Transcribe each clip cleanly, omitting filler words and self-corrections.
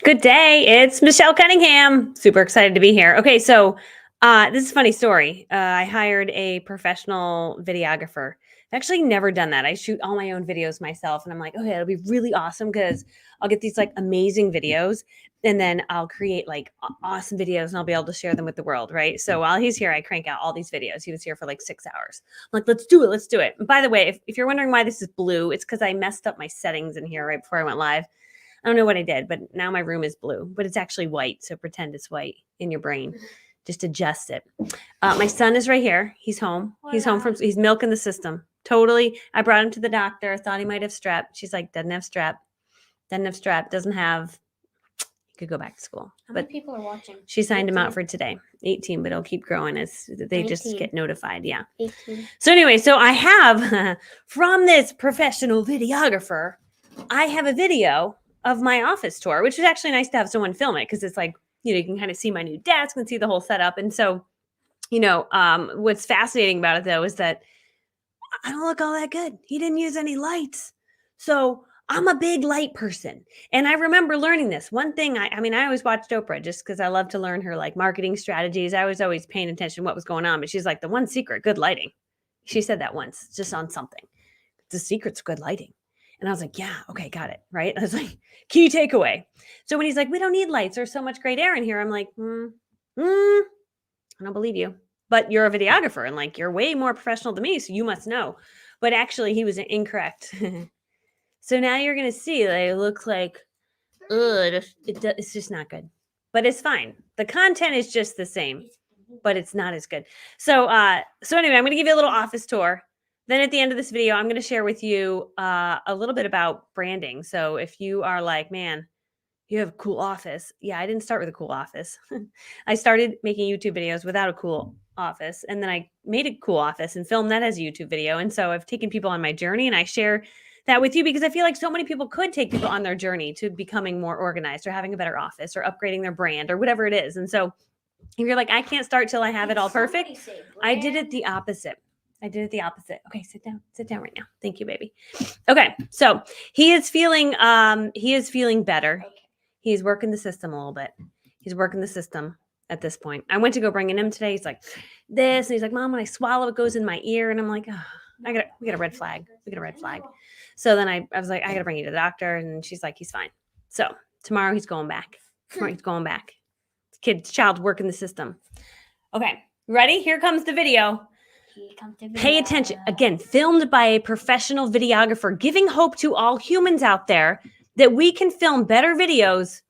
Good day. It's Michelle Cunningham. Super excited to be here. Okay, so this is a funny story. I hired a professional videographer. I've actually never done that. I shoot all my own videos myself, and I'm like, okay, it'll be really awesome because I'll get these like amazing videos, and then I'll create like awesome videos, and I'll be able to share them with the world, right? So while he's here, I crank out all these videos. He was here for like 6 hours. I'm like, let's do it, let's do it. And by the way, if you're wondering why this is blue, it's because I messed up my settings in here right before I went live. I don't know what I did, but now my room is blue, but it's actually white. So pretend it's white in your brain. Just adjust it. My son is right here. He's home. He's home from, he's milking the system. Totally. I brought him to the doctor. Thought he might have strep. She's like, doesn't have strep. Doesn't have strep. Doesn't have, he could go back to school. How many people are watching? She signed him out for today. 18, but it'll keep growing as they 19. just get notified. Yeah. 18. So anyway, so I have from this professional videographer, I have a video of my office tour, which is actually nice to have someone film it because it's like, you can kind of see my new desk and see the whole setup. And so, what's fascinating about it though is that I don't look all that good. He didn't use any lights. So I'm a big light person. And I remember learning this. One thing, I always watched Oprah just because I love to learn her like marketing strategies. I was always paying attention to what was going on. But she's like, the one secret, good lighting. She said that once, just on something. The secret's good lighting. And I was like, yeah, okay, got it. Right. I was like, key takeaway. So when he's like, we don't need lights. There's so much great air in here. I'm like, I don't believe you. But you're a videographer and like you're way more professional than me. So you must know. But actually, he was incorrect. So now you're going to see that it looks like, it's just not good. But it's fine. The content is just the same, but it's not as good. So anyway, I'm going to give you a little office tour. Then at the end of this video, I'm going to share with you a little bit about branding. So if you are like, man, you have a cool office. Yeah, I didn't start with a cool office. I started making YouTube videos without a cool office. And then I made a cool office and filmed that as a YouTube video. And so I've taken people on my journey and I share that with you because I feel like so many people could take people on their journey to becoming more organized or having a better office or upgrading their brand or whatever it is. And so if you're like, I can't start till I have it all perfect, I did it the opposite. Okay, sit down right now. Thank you, baby. Okay, so he is feeling better. Okay. He's working the system a little bit. He's working the system at this point. I went to go bring him today. He's like this, and he's like, Mom, when I swallow, it goes in my ear, and I'm like, oh, we got a red flag. So then I was like, I gotta bring you to the doctor, and she's like, he's fine. So tomorrow he's going back. Child working the system. Okay, ready? Here comes the video. Pay attention. Again, filmed by a professional videographer, giving hope to all humans out there that we can film better videos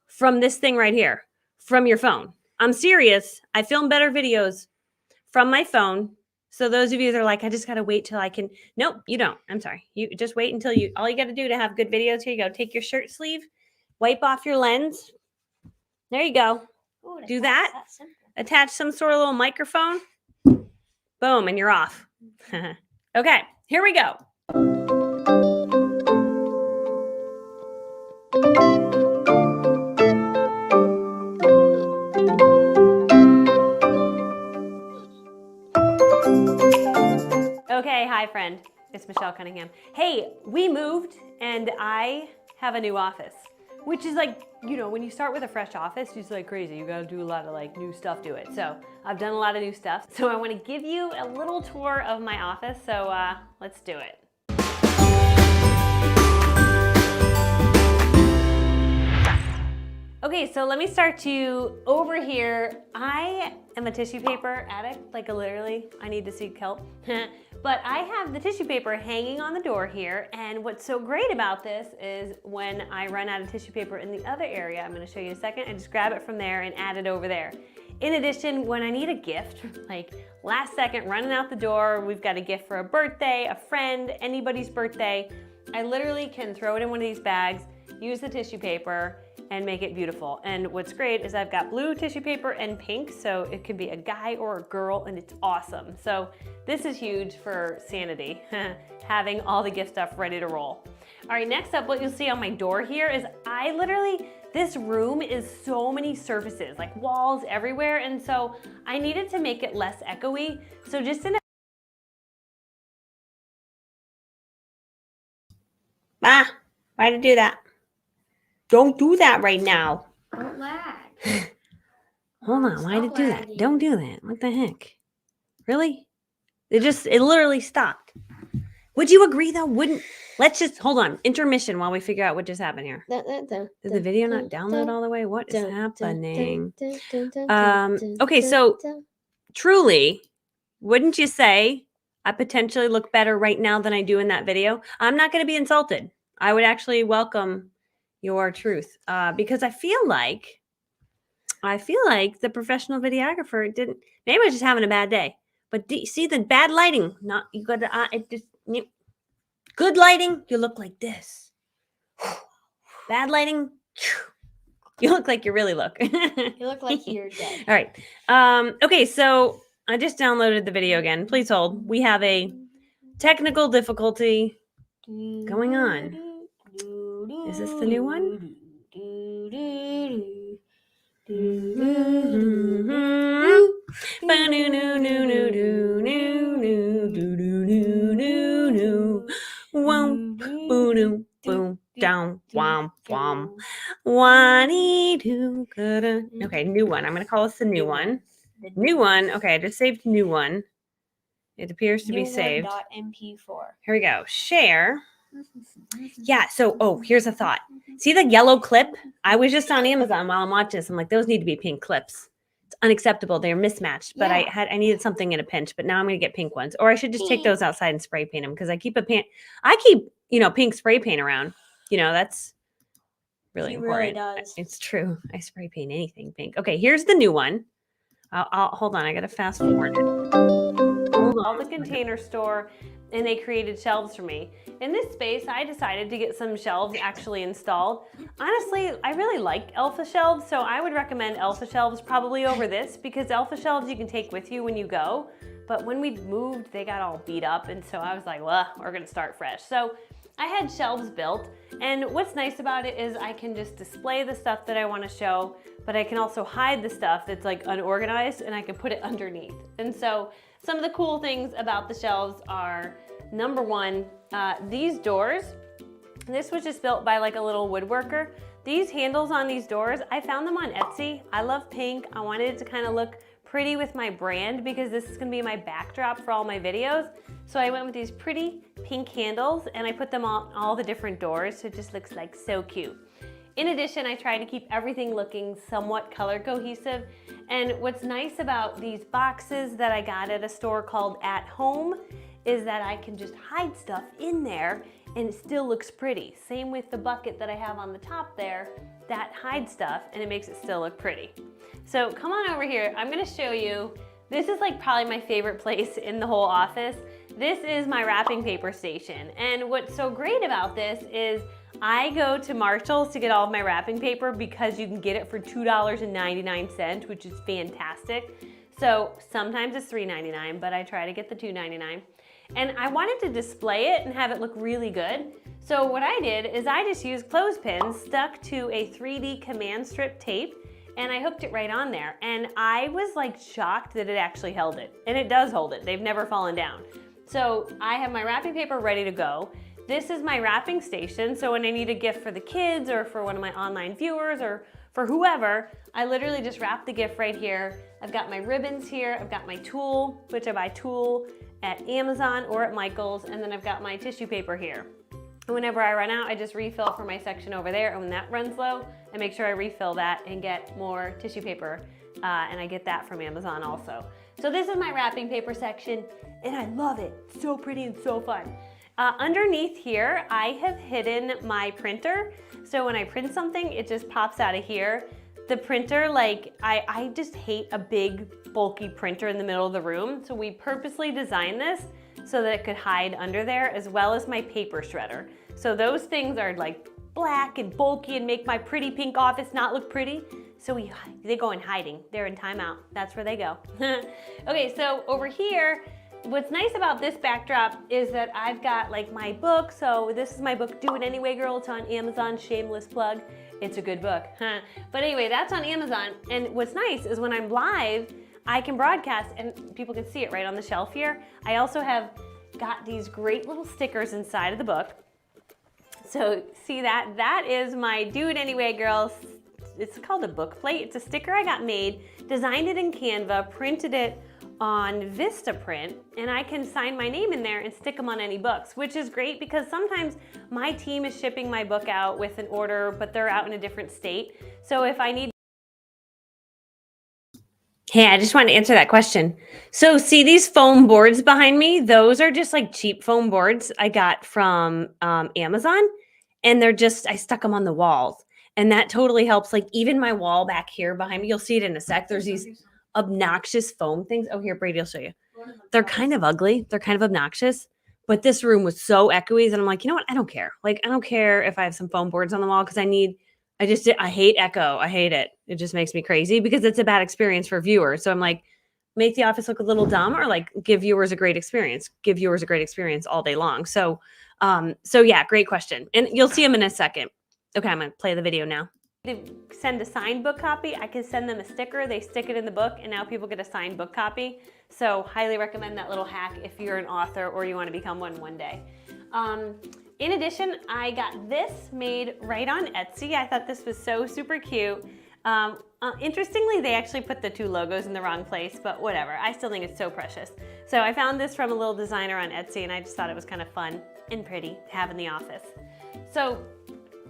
from this thing right here, from your phone. I'm serious. I film better videos from my phone. So those of you that are like, I just got to wait till I can. Nope, you don't. I'm sorry. You just wait until all you got to do to have good videos. Here you go. Take your shirt sleeve, wipe off your lens. There you go. Ooh, do that. Attach some sort of little microphone. Boom, and you're off. Okay, here we go. Okay, hi friend. It's Michelle Cunningham. Hey, we moved and I have a new office, which is like, when you start with a fresh office, it's like crazy. You got to do a lot of like new stuff to it. So I've done a lot of new stuff. So I want to give you a little tour of my office. So let's do it. Okay, so let me start you over here. I am a tissue paper addict, like literally, I need to seek help. But I have the tissue paper hanging on the door here, and what's so great about this is when I run out of tissue paper in the other area, I'm gonna show you in a second, I just grab it from there and add it over there. In addition, when I need a gift, like last second, running out the door, we've got a gift for a birthday, a friend, anybody's birthday, I literally can throw it in one of these bags, use the tissue paper, and make it beautiful. And what's great is I've got blue tissue paper and pink, so it could be a guy or a girl, and it's awesome. So this is huge for sanity, having all the gift stuff ready to roll. All right, next up, what you'll see on my door here is this room is so many surfaces, like walls everywhere, and so I needed to make it less echoey. So just in a why'd it do that? Don't do that right now. Don't lag. Hold on, why did it do that? Don't do that. What the heck? Really? It literally stopped. Would you agree though? Let's just hold on. Intermission while we figure out what just happened here. Did the video not download all the way? What is happening? Okay, so truly, wouldn't you say I potentially look better right now than I do in that video? I'm not going to be insulted. I would actually welcome your truth because I feel like the professional videographer didn't. Maybe I was just having a bad day. But see the bad lighting? Not you got to. It just good lighting. You look like this. Bad lighting. You look like you really look. You look like you're dead. All right. Okay, so I just downloaded the video again. Please hold. We have a technical difficulty going on. Is this the new one? Boom, down, wham, wham. Okay, new one. I'm going to call this the new one. New one. Okay, I just saved new one. It appears to be saved. .mp4. Here we go. Share. Yeah, so, here's a thought. See the yellow clip? I was just on Amazon while I'm watching this. I'm like, those need to be pink clips. It's unacceptable. They're mismatched. But Yeah. I needed something in a pinch, but now I'm going to get pink ones. Or I should just take those outside and spray paint them because I keep pink spray paint around. That's really important. Really does. It's true. I spray paint anything pink. Okay, here's the new one. I'll hold on. I got to fast forward it. All the Container Store, and they created shelves for me. In this space, I decided to get some shelves actually installed. Honestly, I really like Elfa shelves, so I would recommend Elfa shelves probably over this because Elfa shelves you can take with you when you go. But when we moved, they got all beat up, and so I was like, well, we're gonna start fresh. So I had shelves built, and what's nice about it is I can just display the stuff that I want to show, but I can also hide the stuff that's like unorganized, and I can put it underneath. And so some of the cool things about the shelves are, number one, these doors. This was just built by like a little woodworker. These handles on these doors, I found them on Etsy. I love pink. I wanted it to kind of look pretty with my brand because this is gonna be my backdrop for all my videos. So I went with these pretty pink handles and I put them on all the different doors, so it just looks like so cute. In addition, I try to keep everything looking somewhat color cohesive. And what's nice about these boxes that I got at a store called At Home is that I can just hide stuff in there and it still looks pretty. Same with the bucket that I have on the top there, that hides stuff and it makes it still look pretty. So come on over here, I'm gonna show you. This is like probably my favorite place in the whole office. This is my wrapping paper station. And what's so great about this is I go to Marshall's to get all of my wrapping paper because you can get it for $2.99, which is fantastic. So sometimes it's $3.99, but I try to get the $2.99. And I wanted to display it and have it look really good. So what I did is I just used clothespins stuck to a 3D command strip tape, and I hooked it right on there. And I was like shocked that it actually held it. And it does hold it. They've never fallen down. So I have my wrapping paper ready to go. This is my wrapping station, so when I need a gift for the kids or for one of my online viewers or for whoever, I literally just wrap the gift right here. I've got my ribbons here, I've got my tulle, which I buy tulle at Amazon or at Michael's, and then I've got my tissue paper here. And whenever I run out, I just refill for my section over there, and when that runs low, I make sure I refill that and get more tissue paper, and I get that from Amazon also. So this is my wrapping paper section, and I love it. It's so pretty and so fun. Underneath here, I have hidden my printer. So when I print something, it just pops out of here. The printer, like, I just hate a big, bulky printer in the middle of the room. So we purposely designed this so that it could hide under there, as well as my paper shredder. So those things are like black and bulky and make my pretty pink office not look pretty. So they go in hiding. They're in timeout. That's where they go. Okay, so over here, what's nice about this backdrop is that I've got like my book. So this is my book, Do It Anyway Girl. It's on Amazon, shameless plug. It's a good book. But anyway, that's on Amazon. And what's nice is when I'm live, I can broadcast and people can see it right on the shelf here. I also have got these great little stickers inside of the book. So see that? That is my Do It Anyway Girls. It's called a book plate. It's a sticker I got made, designed it in Canva, printed it on Vistaprint, and I can sign my name in there and stick them on any books, which is great because sometimes my team is shipping my book out with an order, but they're out in a different state. So if I need... Hey, I just want to answer that question. So see these foam boards behind me? Those are just like cheap foam boards I got from Amazon, and they're just, I stuck them on the walls, and that totally helps. Like even my wall back here behind me, you'll see it in a sec. There's these obnoxious foam things. Oh, here, Brady will show you. They're kind of ugly. They're kind of obnoxious. But this room was so echoey, and I'm like, you know what? I don't care. Like, I don't care if I have some foam boards on the wall because I hate echo. I hate it. It just makes me crazy because it's a bad experience for viewers. So I'm like, make the office look a little dumb, or like give viewers a great experience. Give viewers a great experience all day long. So yeah, great question. And you'll see them in a second. Okay, I'm going to play the video now. To send a signed book copy, I can send them a sticker, they stick it in the book, and now people get a signed book copy. So highly recommend that little hack if you're an author or you want to become one day. In addition, I got this made right on Etsy. I thought this was so super cute. Interestingly, they actually put the two logos in the wrong place, but whatever. I still think it's so precious. So I found this from a little designer on Etsy, and I just thought it was kind of fun and pretty to have in the office. So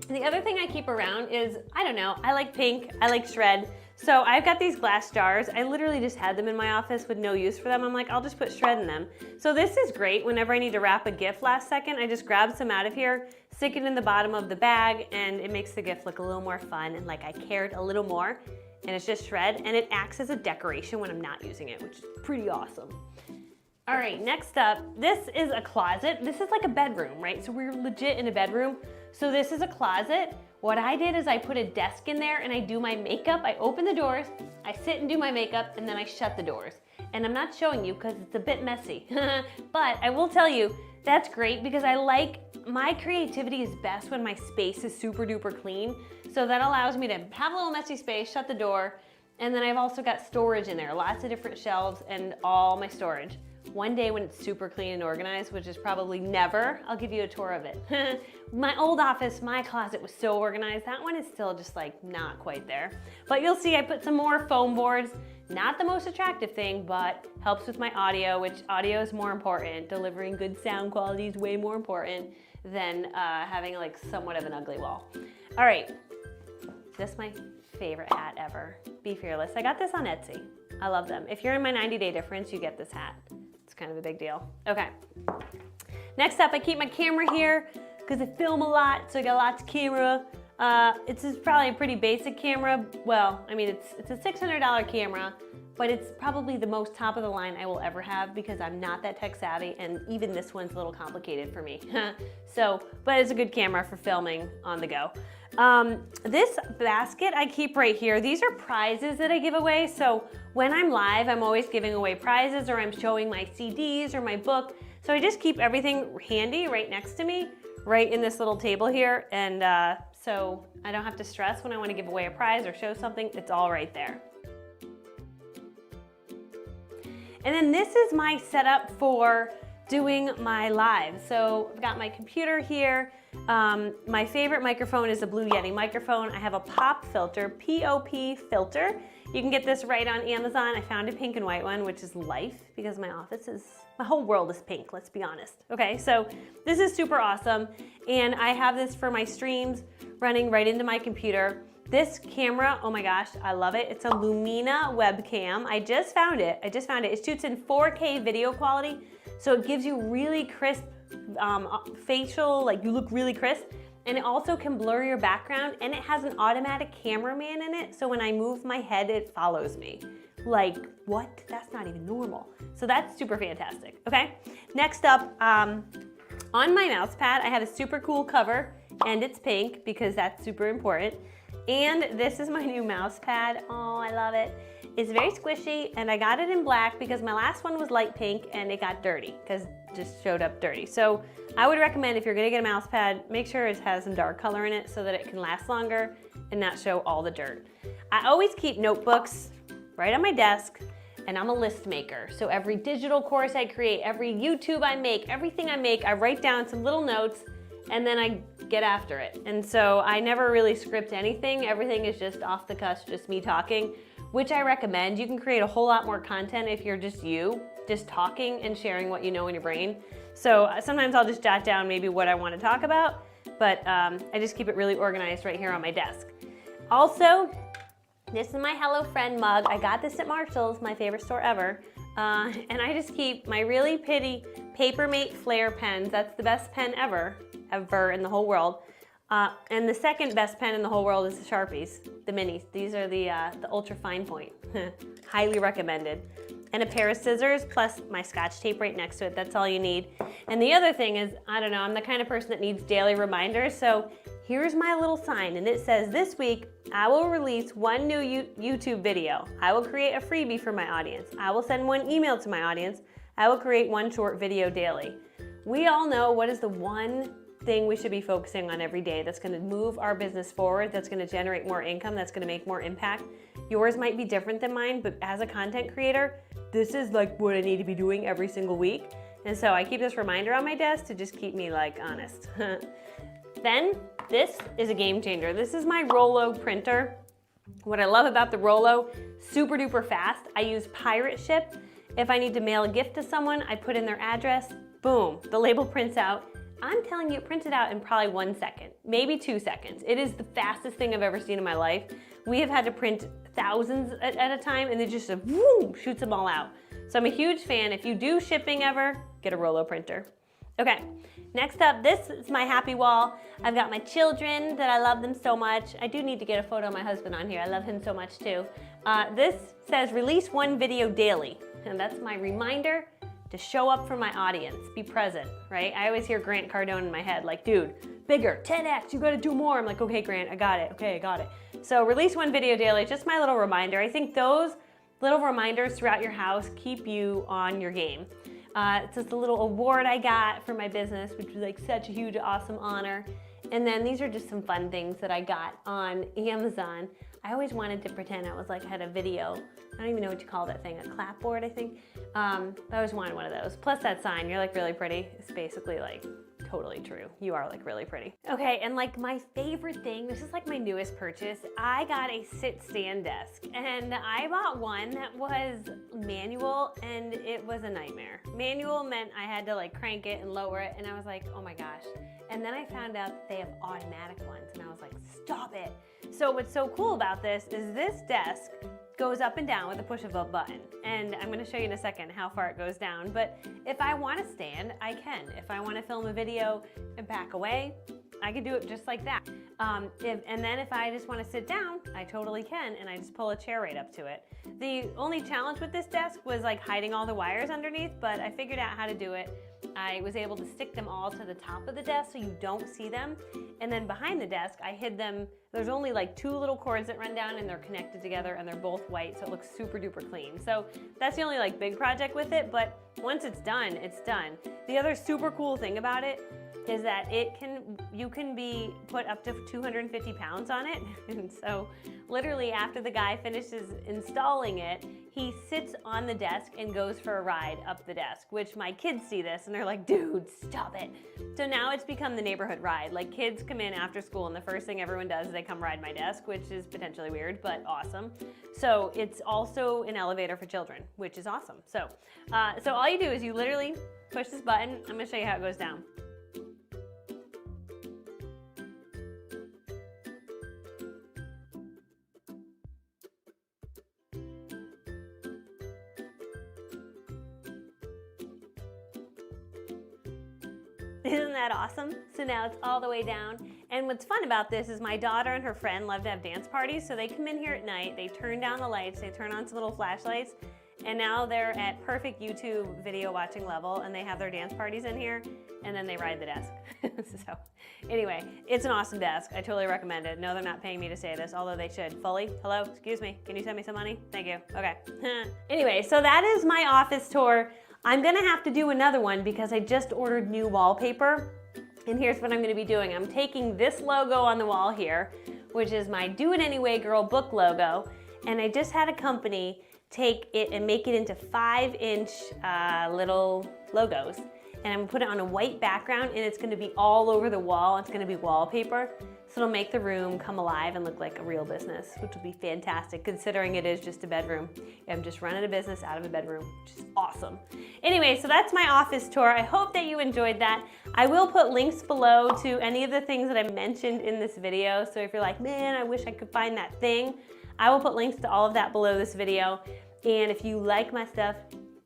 the other thing I keep around is, I don't know, I like pink, I like shred. So I've got these glass jars. I literally just had them in my office with no use for them. I'm like, I'll just put shred in them. So this is great whenever I need to wrap a gift last second. I just grab some out of here, stick it in the bottom of the bag, and it makes the gift look a little more fun and like I cared a little more. And it's just shred, and it acts as a decoration when I'm not using it, which is pretty awesome. All right, next up, this is a closet. This is like a bedroom, right? So we're legit in a bedroom. So this is a closet. What I did is I put a desk in there and I do my makeup. I open the doors, I sit and do my makeup, and then I shut the doors. And I'm not showing you because it's a bit messy. But I will tell you, that's great because my creativity is best when my space is super duper clean. So that allows me to have a little messy space, shut the door, and then I've also got storage in there, lots of different shelves and all my storage. One day when it's super clean and organized, which is probably never, I'll give you a tour of it. My old office, my closet was so organized. That one is still just like not quite there. But you'll see I put some more foam boards. Not the most attractive thing, but helps with my audio, which audio is more important. Delivering good sound quality is way more important than having like somewhat of an ugly wall. All right, this is my favorite hat ever. Be Fearless. I got this on Etsy. I love them. If you're in my 90-day difference, you get this hat. It's kind of a big deal. Okay. Next up, I keep my camera here because I film a lot, so I got lots of camera. It's probably a pretty basic camera. Well, I mean, it's a $600 camera, but it's probably the most top of the line I will ever have because I'm not that tech savvy, and even this one's a little complicated for me. But it's a good camera for filming on the go. This basket I keep right here. These are prizes that I give away. So when I'm live, I'm always giving away prizes, or I'm showing my CDs or my book. So I just keep everything handy right next to me, right in this little table here. And so I don't have to stress when I want to give away a prize or show something. It's all right there. And then this is my setup for doing my live. So I've got my computer here. My favorite microphone is a Blue Yeti microphone. I have a pop filter, POP filter. You can get this right on Amazon. I found a pink and white one, which is life because my whole world is pink, let's be honest. Okay, so this is super awesome. And I have this for my streams running right into my computer. This camera, oh my gosh, I love it. It's a Lumina webcam. I just found it. It shoots in 4K video quality. So it gives you really crisp facial, like you look really crisp. And it also can blur your background, and it has an automatic cameraman in it. So when I move my head, it follows me. Like, what? That's not even normal. So that's super fantastic, okay? Next up, on my mouse pad, I have a super cool cover, and it's pink because that's super important. And this is my new mouse pad. Oh, I love it. It's very squishy, and I got it in black because my last one was light pink and it got dirty because it just showed up dirty. So I would recommend, if you're gonna get a mouse pad, make sure it has some dark color in it so that it can last longer and not show all the dirt. I always keep notebooks right on my desk, and I'm a list maker. So every digital course I create, every YouTube I make, everything I make, I write down some little notes, and then I get after it. And so I never really script anything. Everything is just off the cuff, just me talking, which I recommend. You can create a whole lot more content if you're just you, just talking and sharing what you know in your brain. So sometimes I'll just jot down maybe what I want to talk about, but I just keep it really organized right here on my desk. Also, this is my Hello Friend mug. I got this at Marshall's, my favorite store ever. And I just keep my really pretty Papermate Flare pens. That's the best pen ever in the whole world. And the second best pen in the whole world is the Sharpies, the minis. These are the ultra fine point. Highly recommended. And a pair of scissors plus my Scotch tape right next to it. That's all you need. And the other thing is, I don't know, I'm the kind of person that needs daily reminders. So here's my little sign, and it says, this week, I will release one new YouTube video. I will create a freebie for my audience. I will send one email to my audience. I will create one short video daily. We all know what is the one thing we should be focusing on every day that's gonna move our business forward, that's gonna generate more income, that's gonna make more impact. Yours might be different than mine, but as a content creator, this is like what I need to be doing every single week. And so I keep this reminder on my desk to just keep me like honest. Then this is a game changer. This is my Rollo printer. What I love about the Rollo, super duper fast. I use pirate ship. If I need to mail a gift to someone, I put in their address, boom, the label prints out. I'm telling you, it printed out in probably 1 second, maybe 2 seconds. It is the fastest thing I've ever seen in my life. We have had to print thousands at a time, and it just whoom, shoots them all out. So I'm a huge fan. If you do shipping ever, get a Rollo printer. Okay, next up, this is my happy wall. I've got my children that I love them so much. I do need to get a photo of my husband on here. I love him so much too. This says release one video daily, and that's my reminder to show up for my audience, be present, right? I always hear Grant Cardone in my head, like, dude, bigger, 10x, you gotta do more. I'm like, okay, Grant, I got it, okay, I got it. So release one video daily, just my little reminder. I think those little reminders throughout your house keep you on your game. It's just a little award I got for my business, which was like such a huge, awesome honor. And then these are just some fun things that I got on Amazon. I always wanted to pretend I was like, had a video. I don't even know what you call that thing, a clapboard, I think. I always wanted one of those. Plus that sign, you're like really pretty. It's basically like totally true. You are like really pretty. Okay, and like my favorite thing, this is like my newest purchase. I got a sit-stand desk, and I bought one that was manual, and it was a nightmare. Manual meant I had to like crank it and lower it, and I was like, oh my gosh. And then I found out that they have automatic ones, and I was like, stop it. So what's so cool about this is this desk goes up and down with the push of a button. And I'm gonna show you in a second how far it goes down. But if I wanna stand, I can. If I wanna film a video and back away, I can do it just like that. And then if I just wanna sit down, I totally can, and I just pull a chair right up to it. The only challenge with this desk was like hiding all the wires underneath, but I figured out how to do it. I was able to stick them all to the top of the desk so you don't see them. And then behind the desk, I hid them. There's only like 2 little cords that run down, and they're connected together, and they're both white, so it looks super duper clean. So that's the only like big project with it, but once it's done, it's done. The other super cool thing about it is that you can be put up to 250 pounds on it. And so literally after the guy finishes installing it, he sits on the desk and goes for a ride up the desk, which my kids see this and they're like, dude, stop it. So now it's become the neighborhood ride. Like kids come in after school and the first thing everyone does is they come ride my desk, which is potentially weird, but awesome. So it's also an elevator for children, which is awesome. So all you do is you literally push this button. I'm gonna show you how it goes down. Isn't that awesome? So now it's all the way down. And what's fun about this is my daughter and her friend love to have dance parties. So they come in here at night, they turn down the lights, they turn on some little flashlights, and now they're at perfect YouTube video watching level, and they have their dance parties in here, and then they ride the desk. So anyway, it's an awesome desk. I totally recommend it. No, they're not paying me to say this, although they should. Fully, hello, excuse me, can you send me some money? Thank you, okay. Anyway, so that is my office tour. I'm gonna have to do another one because I just ordered new wallpaper. And here's what I'm gonna be doing. I'm taking this logo on the wall here, which is my Do It Anyway Girl book logo. And I just had a company take it and make it into 5-inch little logos. and I'm gonna put it on a white background, and it's gonna be all over the wall. It's gonna be wallpaper. So it'll make the room come alive and look like a real business, which will be fantastic considering it is just a bedroom. I'm just running a business out of a bedroom, which is awesome. Anyway, so that's my office tour. I hope that you enjoyed that. I will put links below to any of the things that I mentioned in this video. So if you're like, man, I wish I could find that thing, I will put links to all of that below this video. And if you like my stuff,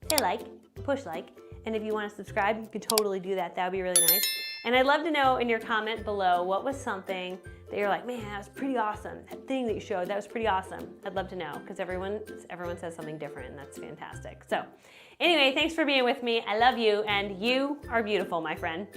say like, push like. And if you want to subscribe, you could totally do that. That would be really nice. And I'd love to know in your comment below, what was something that you're like, man, that was pretty awesome. That thing that you showed, that was pretty awesome. I'd love to know, because everyone says something different, and that's fantastic. So anyway, thanks for being with me. I love you, and you are beautiful, my friend.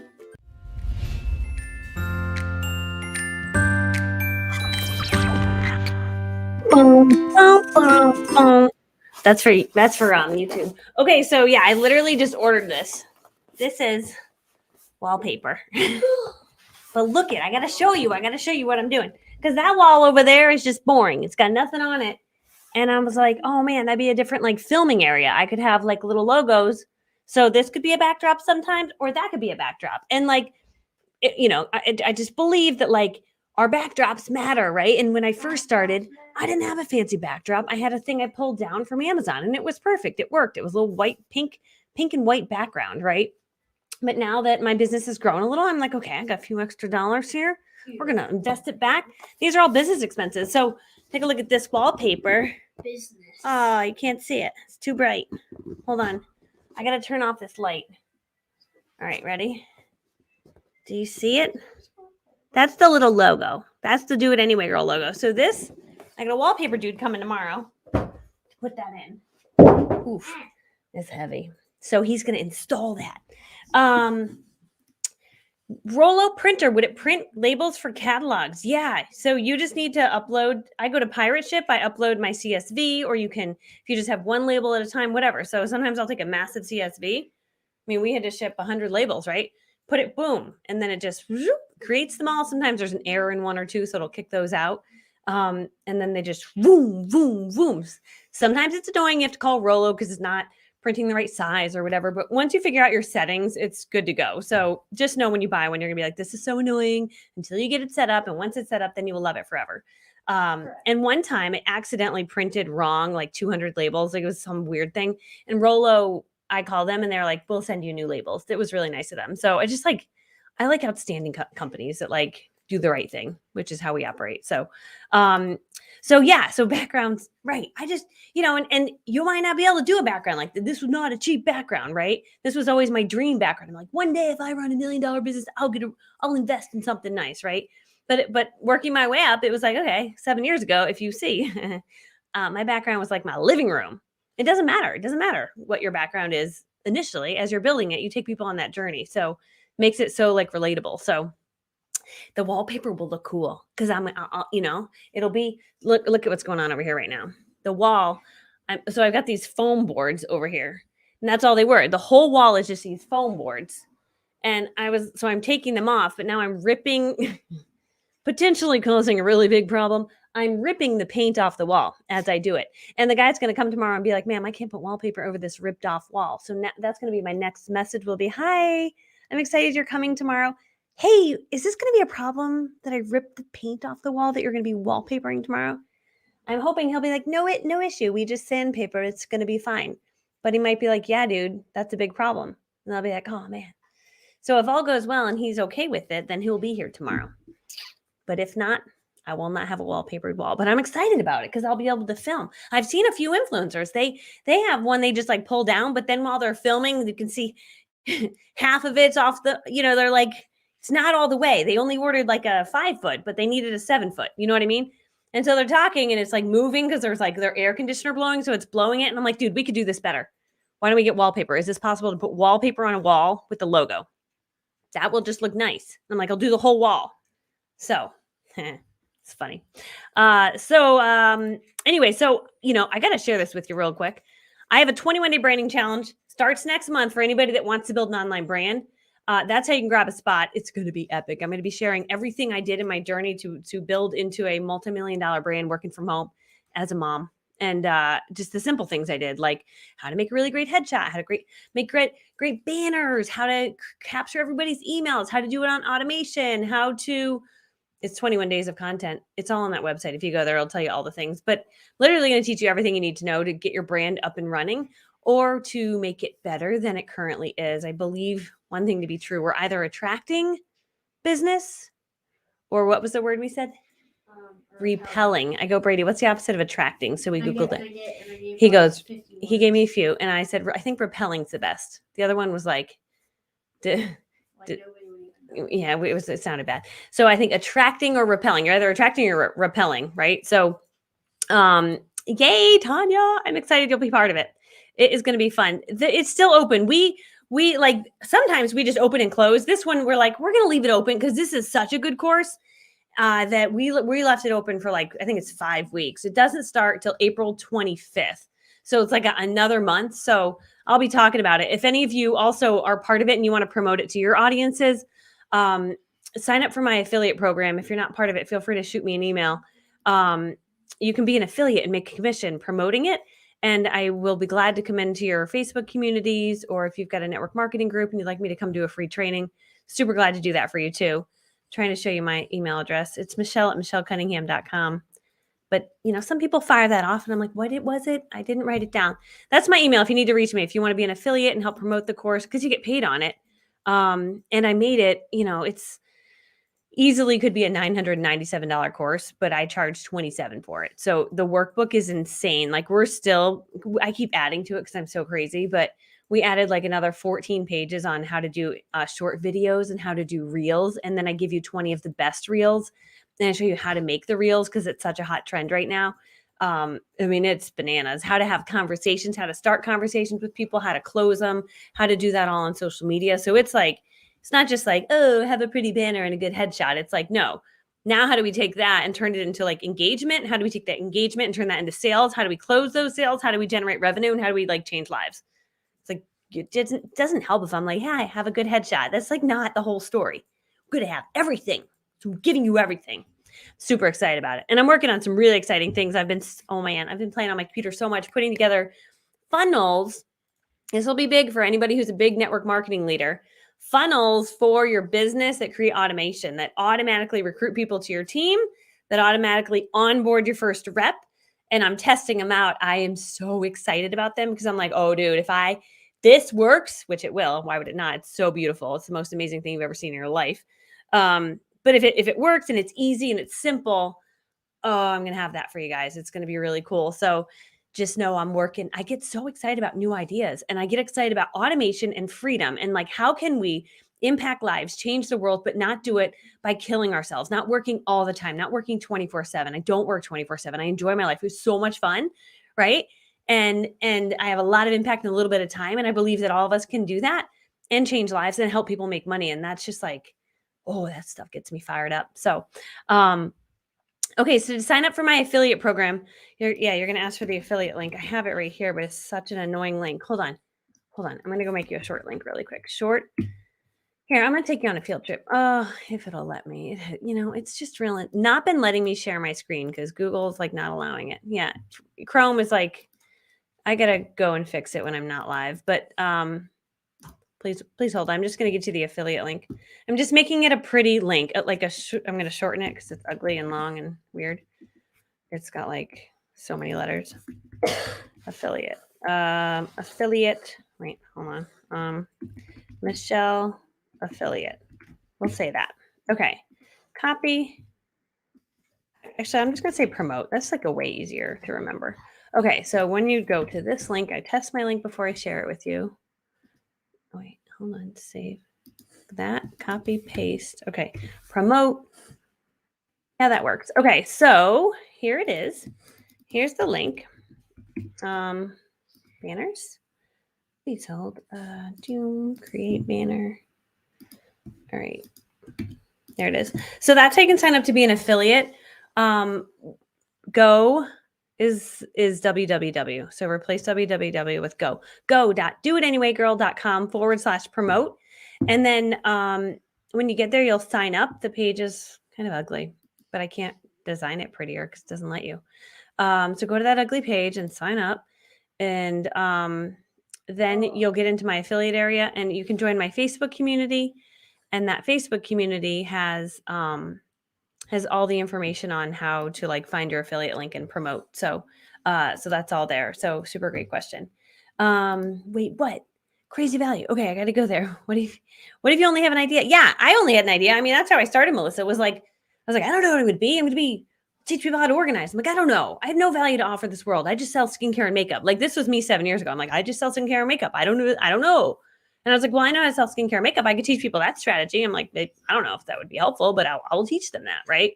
That's for YouTube. Okay, so yeah, I literally just ordered this. This is wallpaper. But look it, I gotta show you what I'm doing. Because that wall over there is just boring. It's got nothing on it. And I was like, oh man, that'd be a different like filming area. I could have like little logos. So this could be a backdrop sometimes, or that could be a backdrop. And like, I just believe that like our backdrops matter, right? And when I first started, I didn't have a fancy backdrop. I had a thing I pulled down from Amazon, and it was perfect. It worked. It was a little pink and white background, right? But now that my business has grown a little, I'm like, okay, I got a few extra dollars here. We're going to invest it back. These are all business expenses. So take a look at this wallpaper. Business. Oh, you can't see it. It's too bright. Hold on. I got to turn off this light. All right, ready? Do you see it? That's the little logo. That's the Do It Anyway Girl logo. So this, I got a wallpaper dude coming tomorrow to put that in. Oof, it's heavy. So he's going to install that. Rollo printer, would it print labels for catalogs? Yeah. So you just need to upload. I go to Pirate Ship. I upload my CSV, or you can, if you just have one label at a time, whatever. So sometimes I'll take a massive CSV. I mean, we had to ship 100 labels, right? Put it, boom. And then it just creates them all. Sometimes there's an error in one or two, so it'll kick those out. And then they just boom, boom, booms. Sometimes it's annoying. You have to call Rollo because it's not printing the right size or whatever. But once you figure out your settings, it's good to go. So just know when you buy one, you're gonna be like, this is so annoying until you get it set up. And once it's set up, then you will love it forever. And one time it accidentally printed wrong, like 200 labels. Like it was some weird thing. And Rollo, I called them and they're like, we'll send you new labels. It was really nice of them. So I like outstanding companies that like do the right thing, which is how we operate. So backgrounds, right. I just, and you might not be able to do a background like that. This was not a cheap background, right? This was always my dream background. I'm like, one day if I run $1 million business, I'll invest in something nice, right? But working my way up, it was like, okay, 7 years ago, if you see, my background was like my living room. It doesn't matter. It doesn't matter what your background is initially. As you're building it, you take people on that journey. So makes it so like relatable. So the wallpaper will look cool because it'll be, look at what's going on over here right now. The wall. So I've got these foam boards over here, and that's all they were. The whole wall is just these foam boards. And I'm taking them off, but now I'm ripping, potentially causing a really big problem. I'm ripping the paint off the wall as I do it. And the guy's going to come tomorrow and be like, ma'am, I can't put wallpaper over this ripped off wall. So that's going to be my next message will be, hi, I'm excited you're coming tomorrow. Hey, is this going to be a problem that I ripped the paint off the wall that you're going to be wallpapering tomorrow? I'm hoping he'll be like, no issue. We just sandpaper. It's going to be fine. But he might be like, yeah, dude, that's a big problem. And I'll be like, oh, man. So if all goes well and he's okay with it, then he'll be here tomorrow. But if not, I will not have a wallpapered wall. But I'm excited about it because I'll be able to film. I've seen a few influencers. They have one they just like pull down. But then while they're filming, you can see half of it's off the, they're like, it's not all the way. They only ordered like a 5 foot, but they needed a 7 foot. You know what I mean? And so they're talking and it's like moving because there's like their air conditioner blowing. So it's blowing it. And I'm like, dude, we could do this better. Why don't we get wallpaper? Is this possible to put wallpaper on a wall with the logo? That will just look nice. I'm like, I'll do the whole wall. So it's funny. Anyway, I got to share this with you real quick. I have a 21-day branding challenge. Starts next month for anybody that wants to build an online brand. That's how you can grab a spot. It's going to be epic. I'm going to be sharing everything I did in my journey to build into a multi-million-dollar brand working from home as a mom and just the simple things I did, like how to make a really great headshot, how to make great banners, how to capture everybody's emails, how to do it on automation, how to. It's 21 days of content. It's all on that website. If you go there, it'll tell you all the things. But literally going to teach you everything you need to know to get your brand up and running or to make it better than it currently is. I believe one thing to be true: we're either attracting business or what was the word we said? Repelling. I go, Brady, what's the opposite of attracting? So we Googled it. He goes, he gave me a few. And I said, I think repelling's the best. The other one was like, yeah, it sounded bad. So I think attracting or repelling. You're either attracting or repelling, right? So, yay, Tanya! I'm excited you'll be part of it. It is going to be fun. It's still open. We like sometimes we just open and close. This one we're like we're going to leave it open because this is such a good course that we left it open for like I think it's 5 weeks. It doesn't start till April 25th. So it's like another month. So I'll be talking about it. If any of you also are part of it and you want to promote it to your audiences, sign up for my affiliate program. If you're not part of it, feel free to shoot me an email. You can be an affiliate and make a commission promoting it. And I will be glad to come into your Facebook communities, or if you've got a network marketing group and you'd like me to come do a free training, super glad to do that for you too. Trying to show you my email address. It's michelle@michellcunningham.com. But, some people fire that off and I'm like, what was it? I didn't write it down. That's my email if you need to reach me, if you want to be an affiliate and help promote the course because you get paid on it. And I made it, it's easily could be a $997 course, but I charged $27 for it. So the workbook is insane. Like I keep adding to it because I'm so crazy, but we added like another 14 pages on how to do short videos and how to do reels. And then I give you 20 of the best reels. And I show you how to make the reels because it's such a hot trend right now. It's bananas. How to have conversations, how to start conversations with people, how to close them, how to do that all on social media. So it's not just like, oh, have a pretty banner and a good headshot. It's like, no. Now, how do we take that and turn it into like engagement? How do we take that engagement and turn that into sales? How do we close those sales? How do we generate revenue? And how do we change lives? It's like, it doesn't help if I'm like, yeah, I have a good headshot. That's not the whole story. I'm going to have everything. So I'm giving you everything. Super excited about it. And I'm working on some really exciting things. I've been playing on my computer so much, putting together funnels. This will be big for anybody who's a big network marketing leader. Funnels for your business that create automation, that automatically recruit people to your team, that automatically onboard your first rep. And I'm testing them out. I am so excited about them because I'm like, oh, dude, if this works, which it will, why would it not? It's so beautiful. It's the most amazing thing you've ever seen in your life. But if it works and it's easy and it's simple, I'm going to have that for you guys. It's going to be really cool. So just know I'm working. I get so excited about new ideas and I get excited about automation and freedom and how can we impact lives, change the world, but not do it by killing ourselves, not working all the time, not working 24/7. I don't work 24/7. I enjoy my life. It was so much fun. Right. And I have a lot of impact in a little bit of time. And I believe that all of us can do that and change lives and help people make money. And that's just oh, that stuff gets me fired up. So, okay. So to sign up for my affiliate program, you're going to ask for the affiliate link. I have it right here, but it's such an annoying link. Hold on. I'm going to go make you a short link really quick. Short. Here, I'm going to take you on a field trip. Oh, if it'll let me, it's just really not been letting me share my screen because Google's not allowing it. Yeah. Chrome is I got to go and fix it when I'm not live, but, Please hold on. I'm just going to get you the affiliate link. I'm just making it a pretty link. I'm going to shorten it because it's ugly and long and weird. It's got so many letters. Affiliate. Wait, hold on. Michelle affiliate. We'll say that. Okay. Copy. Actually, I'm just going to say promote. That's a way easier to remember. Okay. So when you go to this link, I test my link before I share it with you. Wait, hold on, save that, copy, paste. Okay, promote. Yeah, that works. Okay, so here it is. Here's the link. Banners. Please hold. Create banner. All right. There it is. So that's how you can sign up to be an affiliate. Go is www. So replace www with go. Go.doitanywaygirl.com/promote. And then when you get there, you'll sign up. The page is kind of ugly, but I can't design it prettier because it doesn't let you. So go to that ugly page and sign up. And then you'll get into my affiliate area and you can join my Facebook community. And that Facebook community has all the information on how to like find your affiliate link and promote. So that's all there. So super great question. Wait, what? Crazy value. Okay, I got to go there. What if you only have an idea? Yeah, I only had an idea. I mean, that's how I started, Melissa. It was like, I was like, I don't know what it would be. I'm going to be teach people how to organize. I'm like, I don't know. I have no value to offer this world. I just sell skincare and makeup. Like this was me 7 years ago. I'm like, I just sell skincare and makeup. I don't know. And I was like, well, I know how to sell skincare and makeup. I could teach people that strategy. I'm like, I don't know if that would be helpful, but I'll teach them that, right?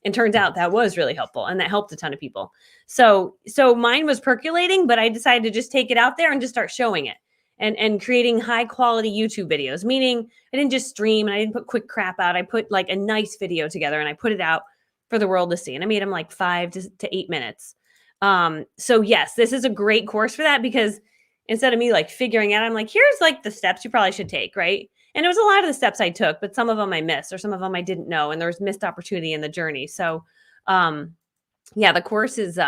And turns out that was really helpful and that helped a ton of people. So mine was percolating, but I decided to just take it out there and just start showing it and creating high quality YouTube videos, meaning I didn't just stream and I didn't put quick crap out. I put like a nice video together and I put it out for the world to see. And I made them like 5 to 8 minutes. So yes, this is a great course for that because instead of me like figuring out, I'm like, here's like the steps you probably should take, right? And it was a lot of the steps I took, but some of them I missed or some of them I didn't know. And there was missed opportunity in the journey. So yeah, the course is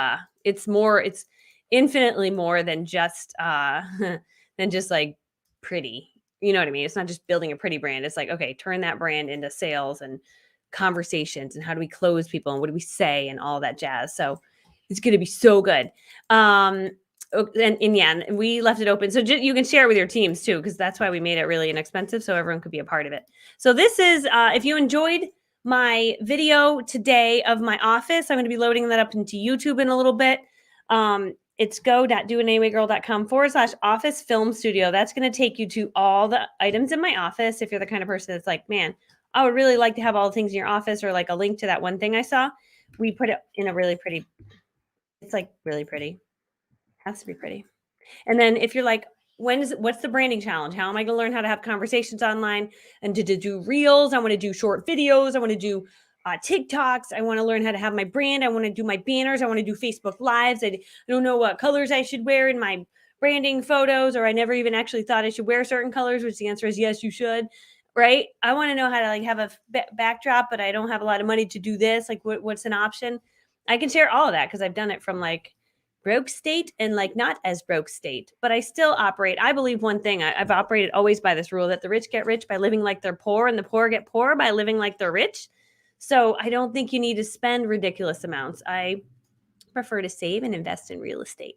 it's infinitely more than just like pretty. You know what I mean? It's not just building a pretty brand. It's like, okay, turn that brand into sales and conversations and how do we close people and what do we say and all that jazz. So it's going to be so good. And yeah, and we left it open. So you can share it with your teams too, because that's why we made it really inexpensive. So everyone could be a part of it. So this is, if you enjoyed my video today of my office, I'm going to be loading that up into YouTube in a little bit. It's go.doitanywaygirl.com/office film studio. That's going to take you to all the items in my office. If you're the kind of person that's like, man, I would really like to have all the things in your office or like a link to that one thing I saw. We put it in a really pretty, it's like really pretty. Has to be pretty. And then if you're like, what's the branding challenge? How am I going to learn how to have conversations online and to do reels? I want to do short videos. I want to do TikToks. I want to learn how to have my brand. I want to do my banners. I want to do Facebook Lives. I don't know what colors I should wear in my branding photos, or I never even actually thought I should wear certain colors, which the answer is yes, you should. Right? I want to know how to like have a backdrop, but I don't have a lot of money to do this. Like what's an option? I can share all of that because I've done it from like broke state and like not as broke state, but I still operate. I believe one thing. I've operated always by this rule that the rich get rich by living like they're poor and the poor get poor by living like they're rich. So I don't think you need to spend ridiculous amounts. I prefer to save and invest in real estate.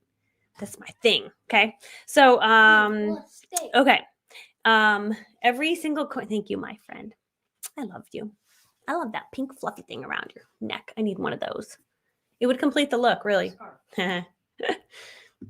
That's my thing. Okay. So, okay. Every single coin. Thank you, my friend. I love you. I love that pink fluffy thing around your neck. I need one of those. It would complete the look, really.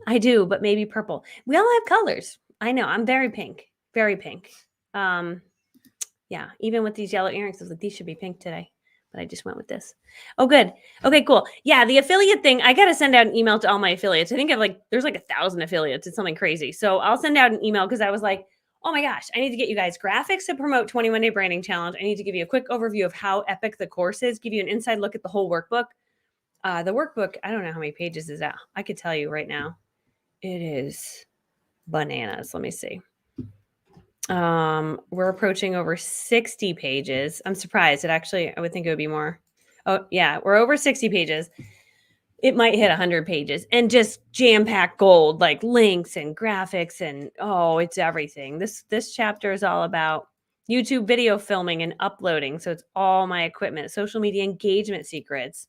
I do, but maybe purple. We all have colors. I know. I'm very pink. Very pink. Yeah, even with these yellow earrings, I was like, these should be pink today. But I just went with this. Oh, good. Okay, cool. Yeah, the affiliate thing, I got to send out an email to all my affiliates. I think there's like 1,000 affiliates. It's something crazy. So I'll send out an email because I was like, oh my gosh, I need to get you guys graphics to promote 21 Day Branding Challenge. I need to give you a quick overview of how epic the course is, give you an inside look at the whole workbook. The workbook, I don't know how many pages is that. I could tell you right now. It is bananas. Let me see. We're approaching over 60 pages. I'm surprised. I would think it would be more. Oh, yeah, we're over 60 pages. It might hit 100 pages and just jam-packed gold, like links and graphics and it's everything. This chapter is all about YouTube video filming and uploading. So it's all my equipment, social media engagement secrets.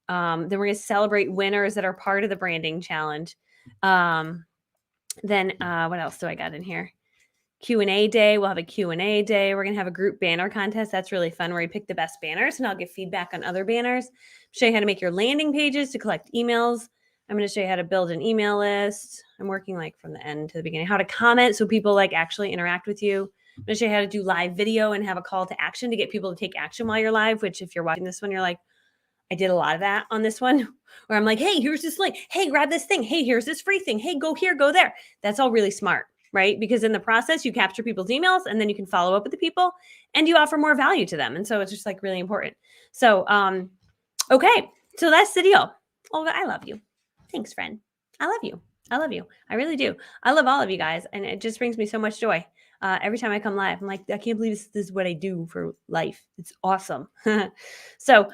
Then we're going to celebrate winners that are part of the branding challenge. Then what else do I got in here? Q&A day. We'll have a Q&A day. We're going to have a group banner contest. That's really fun where you pick the best banners and I'll give feedback on other banners. Show you how to make your landing pages to collect emails. I'm going to show you how to build an email list. I'm working like from the end to the beginning. How to comment so people like actually interact with you. I'm going to show you how to do live video and have a call to action to get people to take action while you're live, which if you're watching this one, you're like, I did a lot of that on this one where I'm like, hey, here's this link. Hey, grab this thing. Hey, here's this free thing. Hey, go here, go there. That's all really smart, right? Because in the process, you capture people's emails and then you can follow up with the people and you offer more value to them. And so it's just like really important. So, okay. So that's the deal. Olga, I love you. Thanks, friend. I love you. I love you. I really do. I love all of you guys. And it just brings me so much joy. Every time I come live, I'm like, I can't believe this is what I do for life. It's awesome. So,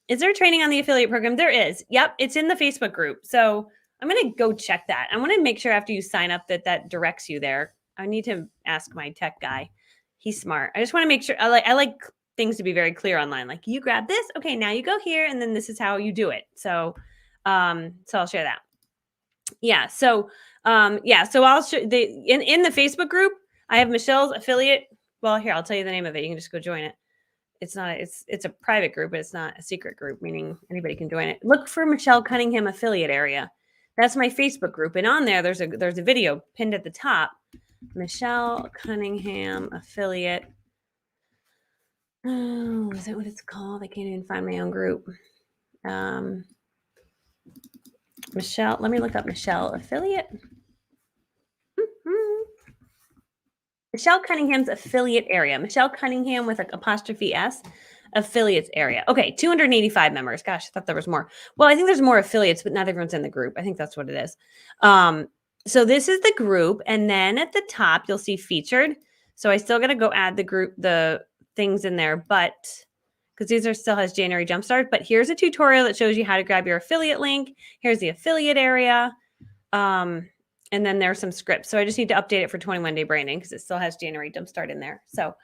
Is there training on the affiliate program? There is. Yep, it's in the Facebook group. So I'm going to go check that. I want to make sure after you sign up that directs you there. I need to ask my tech guy. He's smart. I just want to make sure I like things to be very clear online. Like you grab this, okay, now you go here, and then this is how you do it. So I'll share that. Yeah. So so I'll show in the Facebook group, I have Michelle's affiliate. Well, here, I'll tell you the name of it. You can just go join it. It's not it's a private group, but it's not a secret group, meaning anybody can join it. Look for Michelle Cunningham affiliate area. That's my Facebook group. And on there, there's a video pinned at the top. Michelle Cunningham affiliate. Oh, is that what it's called? I can't even find my own group. Michelle, let me look up Michelle affiliate. Michelle Cunningham's affiliate area. Michelle Cunningham with an apostrophe S. Affiliates area. Okay, 285 members. Gosh, I thought there was more. Well, I think there's more affiliates, but not everyone's in the group. I think that's what it is. So this is the group, and then at the top you'll see featured. So I still got to go add the things in there, but because these are still has January Jumpstart. But here's a tutorial that shows you how to grab your affiliate link. Here's the affiliate area. And then there's some scripts. So I just need to update it for 21 Day Branding because it still has January Jumpstart in there. So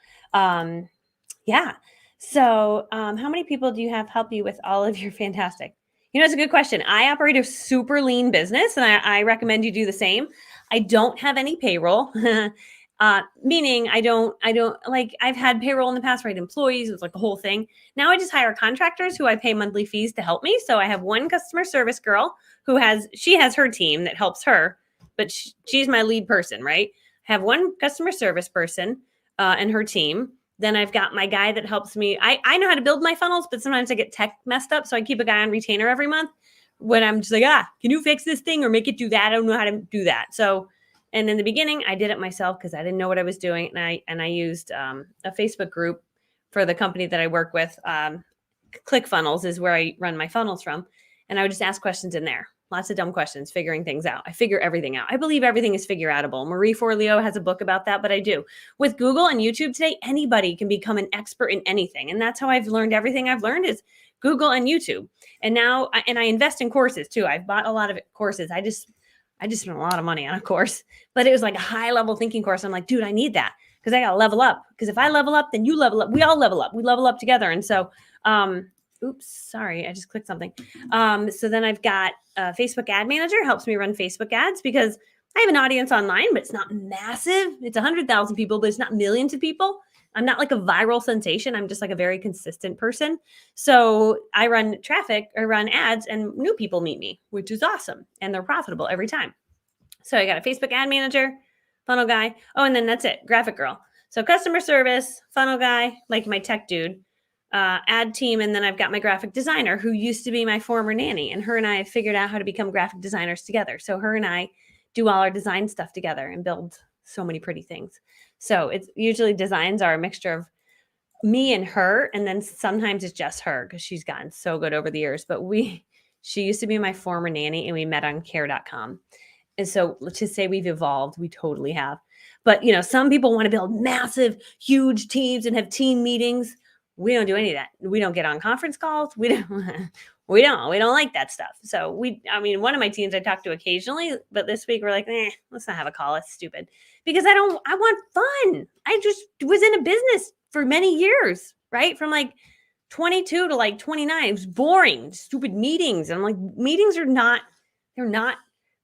yeah. So how many people do you have help you with all of your fantastic? It's a good question. I operate a super lean business, and I recommend you do the same. I don't have any payroll, meaning I don't like, I've had payroll in the past, right? Employees, it's like the whole thing. Now I just hire contractors who I pay monthly fees to help me. So I have one customer service girl who has her team that helps her, but she's my lead person, right? I have one customer service person and her team. Then I've got my guy that helps me. I know how to build my funnels, but sometimes I get tech messed up. So I keep a guy on retainer every month when I'm just like, can you fix this thing or make it do that? I don't know how to do that. So, and in the beginning, I did it myself because I didn't know what I was doing. And I used a Facebook group for the company that I work with. ClickFunnels is where I run my funnels from. And I would just ask questions in there. Lots of dumb questions, figuring things out. I figure everything out. I believe everything is figure outable. Marie Forleo has a book about that, but I do. With Google and YouTube today, anybody can become an expert in anything. And that's how I've learned everything I've learned is Google and YouTube. And now, and I invest in courses too. I've bought a lot of courses. I just spent a lot of money on a course, but it was like a high level thinking course. I'm like, dude, I need that because I got to level up. Because if I level up, then you level up. We all level up. We level up together. And so, oops, sorry, I just clicked something. So then I've got Facebook Ad Manager, helps me run Facebook ads because I have an audience online, but it's not massive. It's 100,000 people, but it's not millions of people. I'm not like a viral sensation. I'm just like a very consistent person. So I run traffic or run ads and new people meet me, which is awesome. And they're profitable every time. So I got a Facebook Ad Manager, funnel guy. Oh, and then that's it, graphic girl. So customer service, funnel guy, like my tech dude. Ad team, and then I've got my graphic designer who used to be my former nanny, and her and I have figured out how to become graphic designers together. So her and I do all our design stuff together and build so many pretty things. So it's usually designs are a mixture of me and her, and then sometimes it's just her because she's gotten so good over the years. But she used to be my former nanny, and we met on care.com. And so let's just say we've evolved. We totally have. But some people want to build massive, huge teams and have team meetings. We don't do any of that. We don't get on conference calls. We don't like that stuff. So one of my teams I talk to occasionally, but this week we're like, let's not have a call. It's stupid because I want fun. I just was in a business for many years, right? From like 22 to like 29. It was boring, stupid meetings. And I'm like, meetings they're not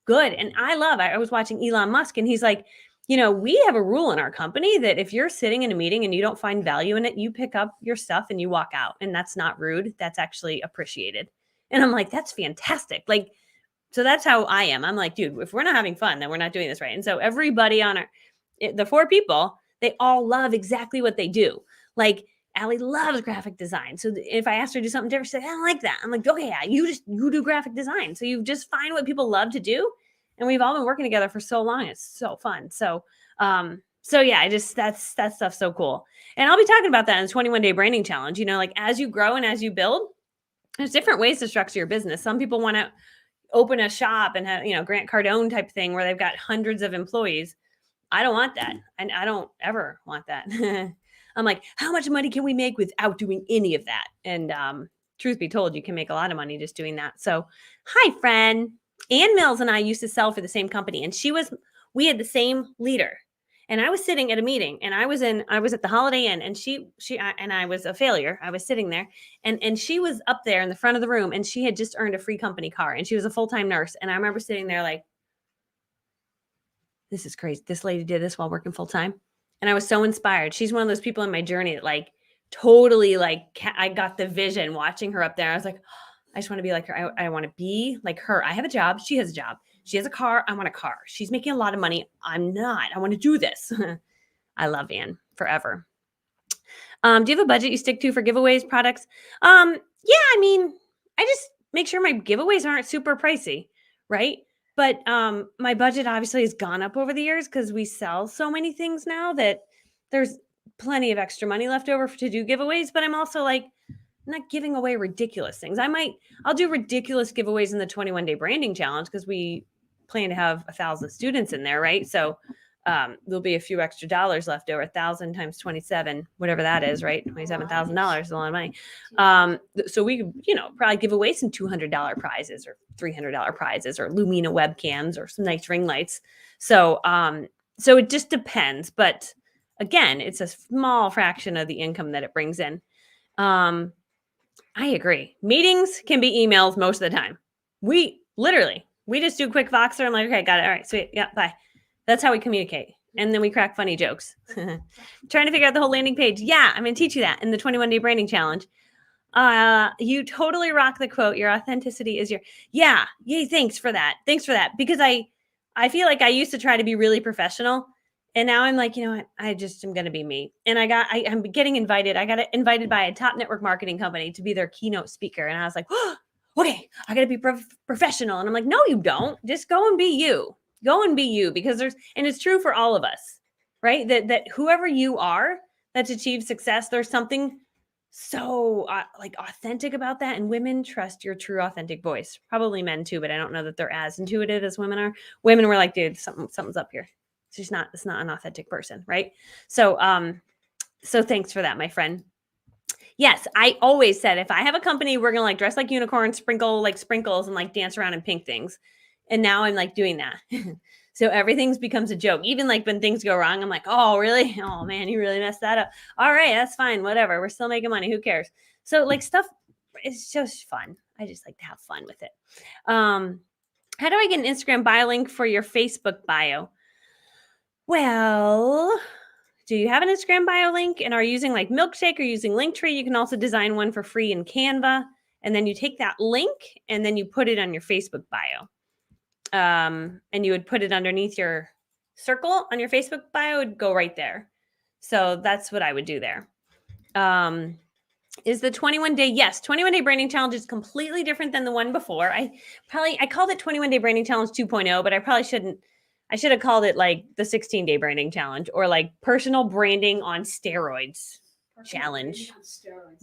good. And I was watching Elon Musk and he's like, we have a rule in our company that if you're sitting in a meeting and you don't find value in it, you pick up your stuff and you walk out. And that's not rude. That's actually appreciated. And I'm like, that's fantastic. Like, so that's how I am. I'm like, dude, if we're not having fun, then we're not doing this right. And so everybody on the 4 people, they all love exactly what they do. Like Allie loves graphic design. So if I asked her to do something different, she'd say, I don't like that. I'm like, okay, yeah, you do graphic design. So you just find what people love to do. And we've all been working together for so long. It's so fun. So yeah, that stuff's so cool. And I'll be talking about that in the 21 Day Branding Challenge. Like as you grow and as you build, there's different ways to structure your business. Some people want to open a shop and have, Grant Cardone type thing where they've got hundreds of employees. I don't want that. And I don't ever want that. I'm like, how much money can we make without doing any of that? And truth be told, you can make a lot of money just doing that. So, hi, friend. Ann Mills and I used to sell for the same company, and we had the same leader. And I was sitting at a meeting, and I was at the Holiday Inn, and I was a failure. I was sitting there, and she was up there in the front of the room, and she had just earned a free company car, and she was a full-time nurse. And I remember sitting there like, this is crazy. This lady did this while working full-time. And I was so inspired. She's one of those people in my journey that like totally like I got the vision watching her up there. I was like, I just want to be like her. I want to be like her. I have a job. She has a job. She has a car. I want a car. She's making a lot of money. I'm not. I want to do this. I love Anne forever. Do you have a budget you stick to for giveaways, products? Yeah, I mean, I just make sure my giveaways aren't super pricey, right? But my budget obviously has gone up over the years because we sell so many things now that there's plenty of extra money left over to do giveaways. But I'm also like, I'm not giving away ridiculous things. I'll do ridiculous giveaways in the 21-day branding challenge because we plan to have 1,000 students in there, right? So there'll be a few extra dollars left over. 1,000 times 27, whatever that is, right? $27,000 is a lot of money. So we could, probably give away some $200 prizes or $300 prizes or Lumina webcams or some nice ring lights. So it just depends. But again, it's a small fraction of the income that it brings in. I agree. Meetings can be emails most of the time. We just do a quick Voxer. I'm like, okay, got it. All right, sweet. Yeah, bye. That's how we communicate. And then we crack funny jokes. Trying to figure out the whole landing page. Yeah, I'm going to teach you that in the 21-day branding challenge. You totally rock the quote. Your authenticity is your, yeah. Yay. Thanks for that. Because I feel like I used to try to be really professional. And now I'm like, I just am going to be me. And I'm getting invited. I got invited by a top network marketing company to be their keynote speaker. And I was like, oh, okay, I got to be professional. And I'm like, no, you don't. Just go and be you. Go and be you, because and it's true for all of us, right? That whoever you are that's achieved success, there's something so like authentic about that. And women trust your true authentic voice. Probably men too, but I don't know that they're as intuitive as women are. Women were like, dude, something's up here. It's not an authentic person, right? So thanks for that, my friend. Yes, I always said if I have a company, we're gonna like dress like unicorns, sprinkle like sprinkles, and like dance around in pink things. And now I'm like doing that. So everything becomes a joke. Even like when things go wrong, I'm like, oh, really? Oh man, you really messed that up. All right, that's fine. Whatever. We're still making money. Who cares? So like stuff, it's just fun. I just like to have fun with it. How do I get an Instagram bio link for your Facebook bio? Well, do you have an Instagram bio link and are using like Milkshake or using Linktree? You can also design one for free in Canva. And then you take that link and then you put it on your Facebook bio. And you would put it underneath your circle on your Facebook bio, would go right there. So that's what I would do there. Is the 21-day, yes, 21-day branding challenge is completely different than the one before. I called it 21-day branding challenge 2.0, but I should have called it like the 16-day branding challenge or like personal branding on steroids challenge.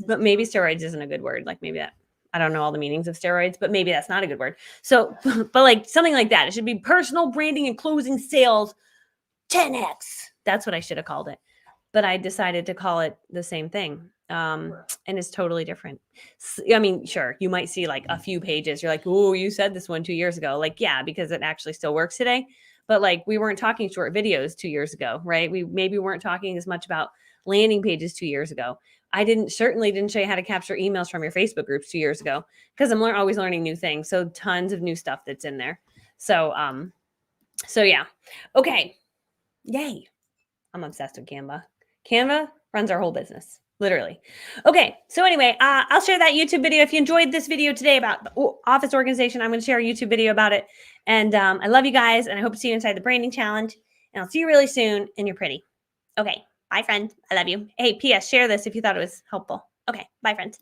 But maybe steroids isn't a good word. Like maybe that. I don't know all the meanings of steroids, but maybe that's not a good word. So, but like something like that. It should be personal branding and closing sales 10x. That's what I should have called it. But I decided to call it the same thing. And it's totally different. I mean, sure, you might see like a few pages. You're like, oh, you said this one 2 years ago. Like, yeah, because it actually still works today. But like we weren't talking short videos 2 years ago, right? We maybe weren't talking as much about landing pages 2 years ago. I certainly didn't show you how to capture emails from your Facebook groups 2 years ago because I'm always learning new things. So tons of new stuff that's in there. So yeah. Okay. Yay. I'm obsessed with Canva. Canva runs our whole business, literally. Okay. So anyway, I'll share that YouTube video. If you enjoyed this video today about office organization, I'm going to share a YouTube video about it. And I love you guys. And I hope to see you inside the branding challenge. And I'll see you really soon. And you're pretty. Okay. Bye, friend. I love you. Hey, P.S. Share this if you thought it was helpful. Okay. Bye, friends.